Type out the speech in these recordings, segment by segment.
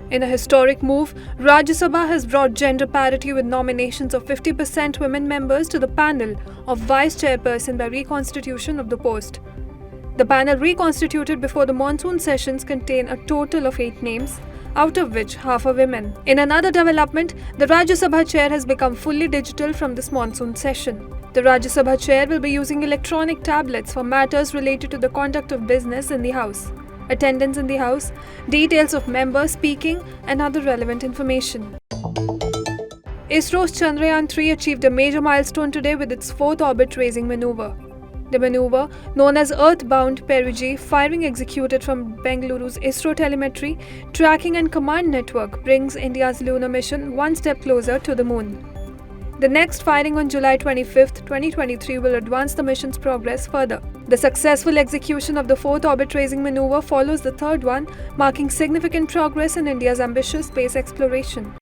In a historic move, Rajya Sabha has brought gender parity with nominations of 50% women members to the panel of Vice-Chairperson by reconstitution of the post. The panel reconstituted before the monsoon sessions contain a total of 8 names, out of which half are women. In another development, the Rajya Sabha chair has become fully digital from this monsoon session. The Rajya Sabha chair will be using electronic tablets for matters related to the conduct of business in the House, attendance in the House, details of members speaking, and other relevant information. Isro's Chandrayaan-3 achieved a major milestone today with its 4th orbit-raising maneuver. The maneuver, known as Earth-bound perigee firing executed from Bengaluru's Isro Telemetry, Tracking and Command Network, brings India's lunar mission one step closer to the moon. The next firing on July 25, 2023 will advance the mission's progress further. The successful execution of the 4th orbit-raising maneuver follows the 3rd one, marking significant progress in India's ambitious space exploration.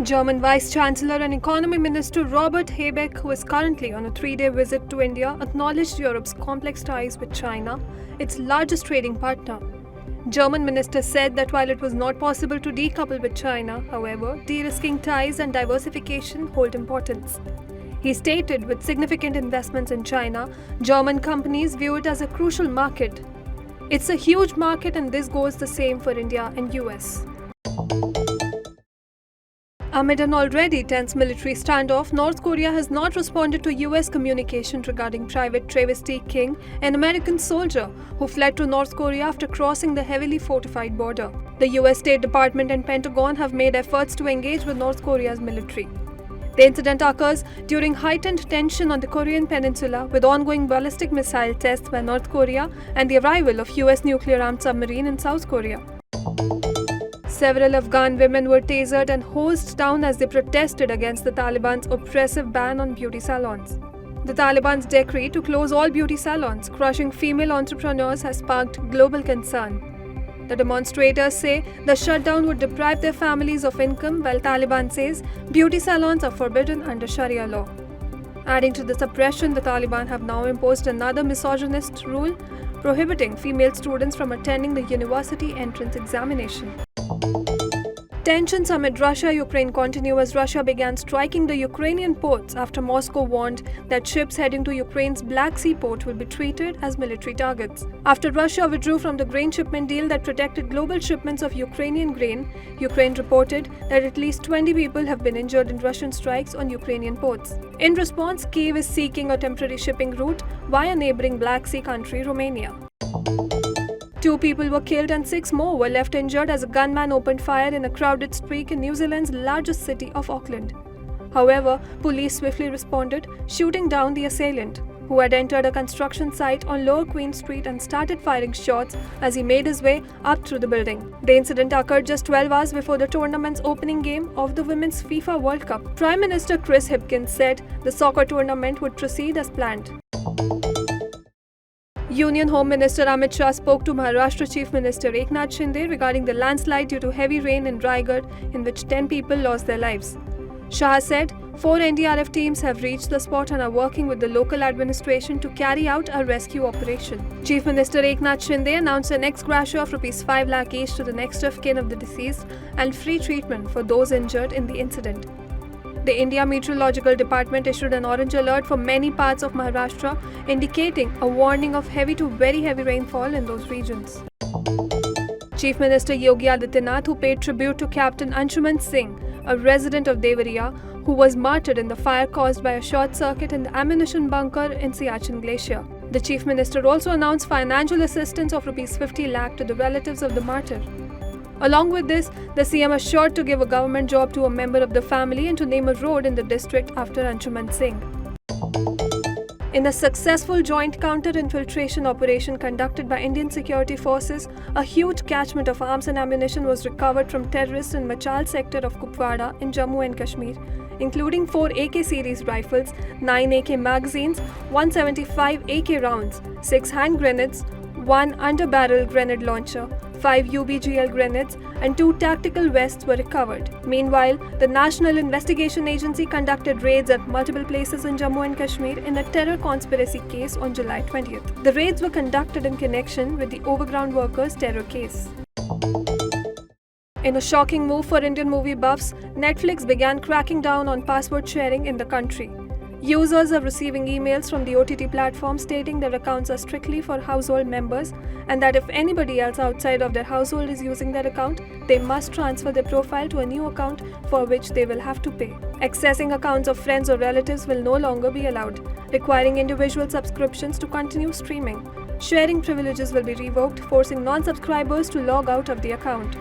German Vice-Chancellor and Economy Minister Robert Habeck, who is currently on a 3-day visit to India, acknowledged Europe's complex ties with China, its largest trading partner. German minister said that while it was not possible to decouple with China, however, de-risking ties and diversification hold importance. He stated with significant investments in China, German companies view it as a crucial market. It's a huge market, and this goes the same for India and US. Amid an already tense military standoff, North Korea has not responded to US communication regarding Private Travis T. King, an American soldier who fled to North Korea after crossing the heavily fortified border. The US State Department and Pentagon have made efforts to engage with North Korea's military. The incident occurs during heightened tension on the Korean peninsula, with ongoing ballistic missile tests by North Korea and the arrival of US nuclear-armed submarine in South Korea. Several Afghan women were tasered and hosed down as they protested against the Taliban's oppressive ban on beauty salons. The Taliban's decree to close all beauty salons, crushing female entrepreneurs, has sparked global concern. The demonstrators say the shutdown would deprive their families of income, while Taliban says beauty salons are forbidden under Sharia law. Adding to the suppression, the Taliban have now imposed another misogynist rule, prohibiting female students from attending the university entrance examination. Tensions amid Russia-Ukraine continue as Russia began striking the Ukrainian ports after Moscow warned that ships heading to Ukraine's Black Sea port will be treated as military targets. After Russia withdrew from the grain shipment deal that protected global shipments of Ukrainian grain, Ukraine reported that at least 20 people have been injured in Russian strikes on Ukrainian ports. In response, Kyiv is seeking a temporary shipping route via neighboring Black Sea country, Romania. 2 people were killed and 6 more were left injured as a gunman opened fire in a crowded street in New Zealand's largest city of Auckland. However, police swiftly responded, shooting down the assailant, who had entered a construction site on Lower Queen Street and started firing shots as he made his way up through the building. The incident occurred just 12 hours before the tournament's opening game of the Women's FIFA World Cup. Prime Minister Chris Hipkins said the soccer tournament would proceed as planned. Union Home Minister Amit Shah spoke to Maharashtra Chief Minister Eknath Shinde regarding the landslide due to heavy rain in Raigad, in which 10 people lost their lives. Shah said 4 NDRF teams have reached the spot and are working with the local administration to carry out a rescue operation. Chief Minister Eknath Shinde announced an ex-gratia of ₹5 lakh each to the next of kin of the deceased and free treatment for those injured in the incident. The India Meteorological Department issued an orange alert for many parts of Maharashtra, indicating a warning of heavy to very heavy rainfall in those regions. Chief Minister Yogi Adityanath, who paid tribute to Captain Anshuman Singh, a resident of Devariya, who was martyred in the fire caused by a short circuit in the ammunition bunker in Siachen Glacier. The Chief Minister also announced financial assistance of ₹50 lakh to the relatives of the martyr. Along with this, the CM assured to give a government job to a member of the family and to name a road in the district after Anshuman Singh. In a successful joint counter-infiltration operation conducted by Indian security forces, a huge catchment of arms and ammunition was recovered from terrorists in Machal sector of Kupwara in Jammu and Kashmir, including 4 AK series rifles, 9 AK magazines, 175 AK rounds, 6 hand grenades, 1 under-barrel grenade launcher, 5 UBGL grenades, and 2 tactical vests were recovered. Meanwhile, the National Investigation Agency conducted raids at multiple places in Jammu and Kashmir in a terror conspiracy case on July 20th. The raids were conducted in connection with the Overground Workers terror case. In a shocking move for Indian movie buffs, Netflix began cracking down on password sharing in the country. Users are receiving emails from the OTT platform stating their accounts are strictly for household members and that if anybody else outside of their household is using their account, they must transfer their profile to a new account for which they will have to pay. Accessing accounts of friends or relatives will no longer be allowed, requiring individual subscriptions to continue streaming. Sharing privileges will be revoked, forcing non-subscribers to log out of the account.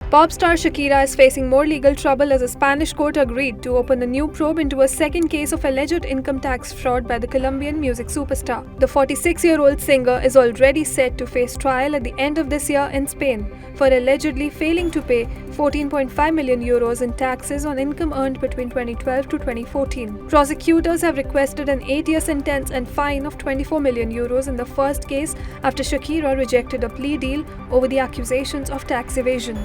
Pop star Shakira is facing more legal trouble as a Spanish court agreed to open a new probe into a second case of alleged income tax fraud by the Colombian music superstar. The 46-year-old singer is already set to face trial at the end of this year in Spain for allegedly failing to pay 14.5 million euros in taxes on income earned between 2012 to 2014. Prosecutors have requested an 8-year sentence and fine of 24 million euros in the first case after Shakira rejected a plea deal over the accusations of tax evasion.